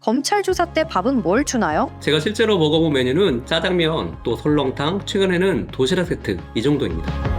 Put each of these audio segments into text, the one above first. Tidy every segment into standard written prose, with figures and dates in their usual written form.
검찰 조사 때 밥은 뭘 주나요? 제가 실제로 먹어본 메뉴는 짜장면, 또 설렁탕, 최근에는 도시락 세트 이 정도입니다.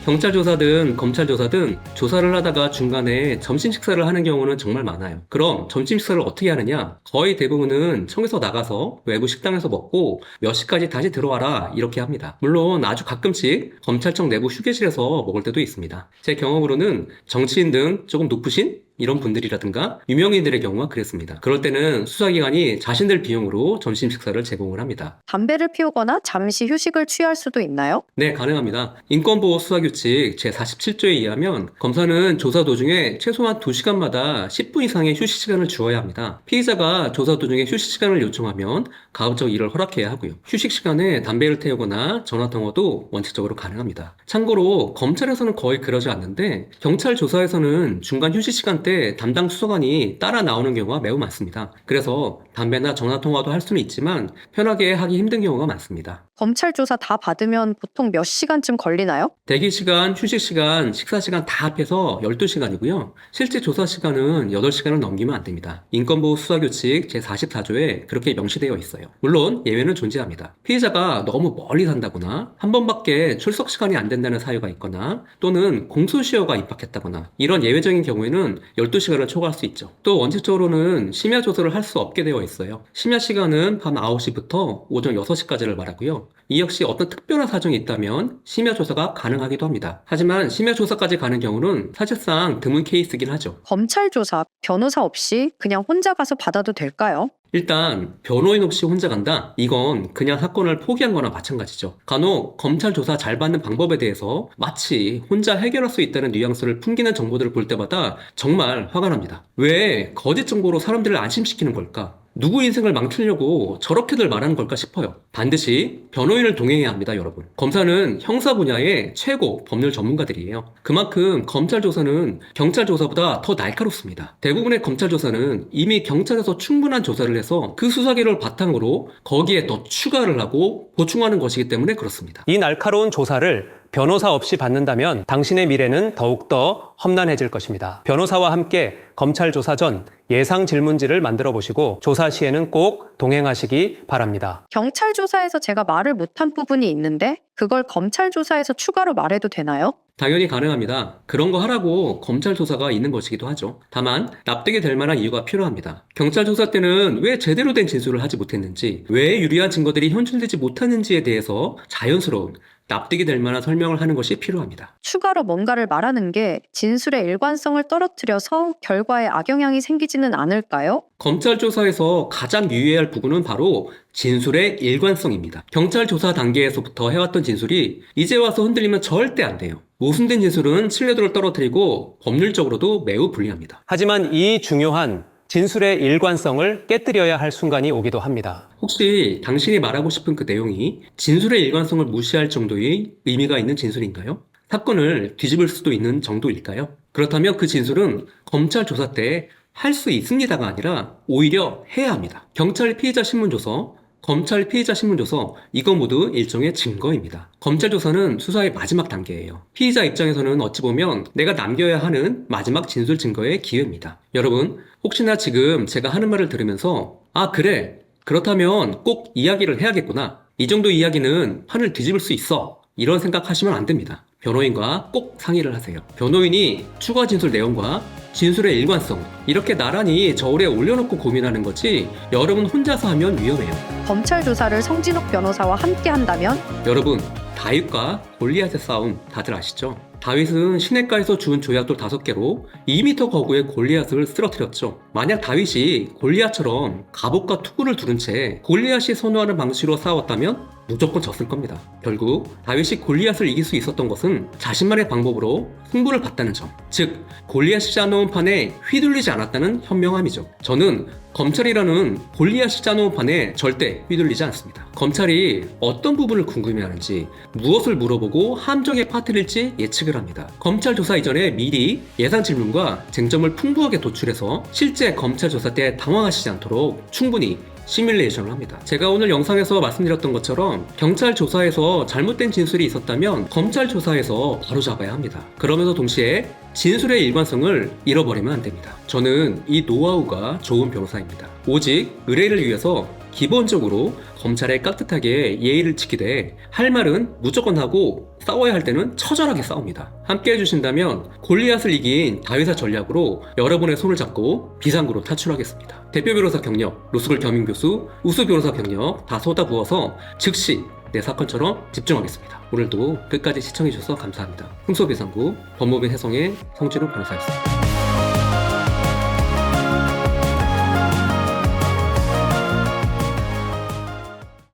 경찰 조사든 검찰 조사든 조사를 하다가 중간에 점심 식사를 하는 경우는 정말 많아요. 그럼 점심 식사를 어떻게 하느냐? 거의 대부분은 청에서 나가서 외부 식당에서 먹고 몇 시까지 다시 들어와라 이렇게 합니다. 물론 아주 가끔씩 검찰청 내부 휴게실에서 먹을 때도 있습니다. 제 경험으로는 정치인 등 조금 높으신 이런 분들이라든가 유명인들의 경우가 그랬습니다. 그럴 때는 수사기관이 자신들 비용으로 점심 식사를 제공을 합니다. 담배를 피우거나 잠시 휴식을 취할 수도 있나요? 네, 가능합니다. 인권보호수사규칙 제47조에 의하면 검사는 조사 도중에 최소한 2시간마다 10분 이상의 휴식 시간을 주어야 합니다. 피의자가 조사 도중에 휴식 시간을 요청하면 가급적 이를 허락해야 하고요. 휴식 시간에 담배를 태우거나 전화통화도 원칙적으로 가능합니다. 참고로 검찰에서는 거의 그러지 않는데 경찰 조사에서는 중간 휴식 시간 때 담당 수사관이 따라 나오는 경우가 매우 많습니다. 그래서 담배나 전화통화도 할 수는 있지만 편하게 하기 힘든 경우가 많습니다. 검찰 조사 다 받으면 보통 몇 시간쯤 걸리나요? 대기시간, 휴식시간, 식사시간 다 합해서 12시간이고요. 실제 조사시간은 8시간을 넘기면 안 됩니다. 인권보호수사규칙 제44조에 그렇게 명시되어 있어요. 물론 예외는 존재합니다. 피의자가 너무 멀리 산다거나 한 번밖에 출석 시간이 안 된다는 사유가 있거나 또는 공소시효가 입학했다거나 이런 예외적인 경우에는 12시간을 초과할 수 있죠. 또 원칙적으로는 심야 조사를 할 수 없게 되어 있어요. 심야 시간은 밤 9시부터 오전 6시까지를 말하고요. 이 역시 어떤 특별한 사정이 있다면 심야 조사가 가능하기도 합니다. 하지만 심야 조사까지 가는 경우는 사실상 드문 케이스이긴 하죠. 검찰 조사 변호사 없이 그냥 혼자 가서 받아도 될까요? 일단 변호인 없이 혼자 간다? 이건 그냥 사건을 포기한 거나 마찬가지죠. 간혹 검찰 조사 잘 받는 방법에 대해서 마치 혼자 해결할 수 있다는 뉘앙스를 풍기는 정보들을 볼 때마다 정말 화가 납니다. 왜 거짓 정보로 사람들을 안심시키는 걸까? 누구 인생을 망치려고 저렇게들 말하는 걸까 싶어요. 반드시 변호인을 동행해야 합니다, 여러분. 검사는 형사 분야의 최고 법률 전문가들이에요. 그만큼 검찰 조사는 경찰 조사보다 더 날카롭습니다. 대부분의 검찰 조사는 이미 경찰에서 충분한 조사를 해서 그 수사기를 바탕으로 거기에 더 추가를 하고 보충하는 것이기 때문에 그렇습니다. 이 날카로운 조사를 변호사 없이 받는다면 당신의 미래는 더욱더 험난해질 것입니다. 변호사와 함께 검찰 조사 전 예상 질문지를 만들어 보시고 조사 시에는 꼭 동행하시기 바랍니다. 경찰 조사에서 제가 말을 못한 부분이 있는데 그걸 검찰 조사에서 추가로 말해도 되나요? 당연히 가능합니다. 그런 거 하라고 검찰 조사가 있는 것이기도 하죠. 다만 납득이 될 만한 이유가 필요합니다. 경찰 조사 때는 왜 제대로 된 진술을 하지 못했는지, 왜 유리한 증거들이 현출되지 못하는지에 대해서 자연스러운 납득이 될 만한 설명을 하는 것이 필요합니다. 추가로 뭔가를 말하는 게 진술의 일관성을 떨어뜨려서 결과에 악영향이 생기지는 않을까요? 검찰 조사에서 가장 유의해야 할 부분은 바로 진술의 일관성입니다. 경찰 조사 단계에서부터 해왔던 진술이 이제 와서 흔들리면 절대 안 돼요. 모순된 진술은 신뢰도를 떨어뜨리고 법률적으로도 매우 불리합니다. 하지만 이 중요한 진술의 일관성을 깨뜨려야 할 순간이 오기도 합니다. 혹시 당신이 말하고 싶은 그 내용이 진술의 일관성을 무시할 정도의 의미가 있는 진술인가요? 사건을 뒤집을 수도 있는 정도일까요? 그렇다면 그 진술은 검찰 조사 때 할 수 있습니다가 아니라 오히려 해야 합니다. 경찰 피의자 신문조서, 검찰 피의자 신문조서 이거 모두 일종의 증거입니다. 검찰 조사는 수사의 마지막 단계예요. 피의자 입장에서는 어찌 보면 내가 남겨야 하는 마지막 진술 증거의 기회입니다. 여러분, 혹시나 지금 제가 하는 말을 들으면서 아 그래, 그렇다면 꼭 이야기를 해야겠구나, 이 정도 이야기는 판을 뒤집을 수 있어, 이런 생각하시면 안 됩니다. 변호인과 꼭 상의를 하세요. 변호인이 추가 진술 내용과 진술의 일관성 이렇게 나란히 저울에 올려놓고 고민하는 거지 여러분 혼자서 하면 위험해요. 검찰 조사를 성진욱 변호사와 함께 한다면 여러분, 다윗과 골리앗의 싸움 다들 아시죠? 다윗은 시냇가에서 주운 조약돌 5개로 2m 거구의 골리앗을 쓰러뜨렸죠. 만약 다윗이 골리앗처럼 갑옷과 투구를 두른 채 골리앗이 선호하는 방식으로 싸웠다면 무조건 졌을 겁니다. 결국 다윗이 골리앗을 이길 수 있었던 것은 자신만의 방법으로 승부를 봤다는 점, 즉 골리앗이 짜놓은 판에 휘둘리지 않았다는 현명함이죠. 저는 검찰이라는 골리앗이 짜놓은 판에 절대 휘둘리지 않습니다. 검찰이 어떤 부분을 궁금해하는지, 무엇을 물어보고 함정에 빠뜨릴지 예측을 합니다. 검찰 조사 이전에 미리 예상 질문과 쟁점을 풍부하게 도출해서 실제 검찰 조사 때 당황하시지 않도록 충분히 시뮬레이션을 합니다. 제가 오늘 영상에서 말씀드렸던 것처럼 경찰 조사에서 잘못된 진술이 있었다면 검찰 조사에서 바로잡아야 합니다. 그러면서 동시에 진술의 일관성을 잃어버리면 안 됩니다. 저는 이 노하우가 좋은 변호사입니다. 오직 의뢰를 위해서 기본적으로 검찰에 깍듯하게 예의를 지키되 할 말은 무조건 하고 싸워야 할 때는 처절하게 싸웁니다. 함께 해주신다면 골리앗을 이긴 다윗의 전략으로 여러분의 손을 잡고 비상구로 탈출하겠습니다. 대표 변호사 경력, 로스쿨 겸임 교수, 우수 변호사 경력 다 쏟아부어서 즉시 내 사건처럼 집중하겠습니다. 오늘도 끝까지 시청해주셔서 감사합니다. 흥소비상구 법무부 해성의 성진우 변호사였습니다.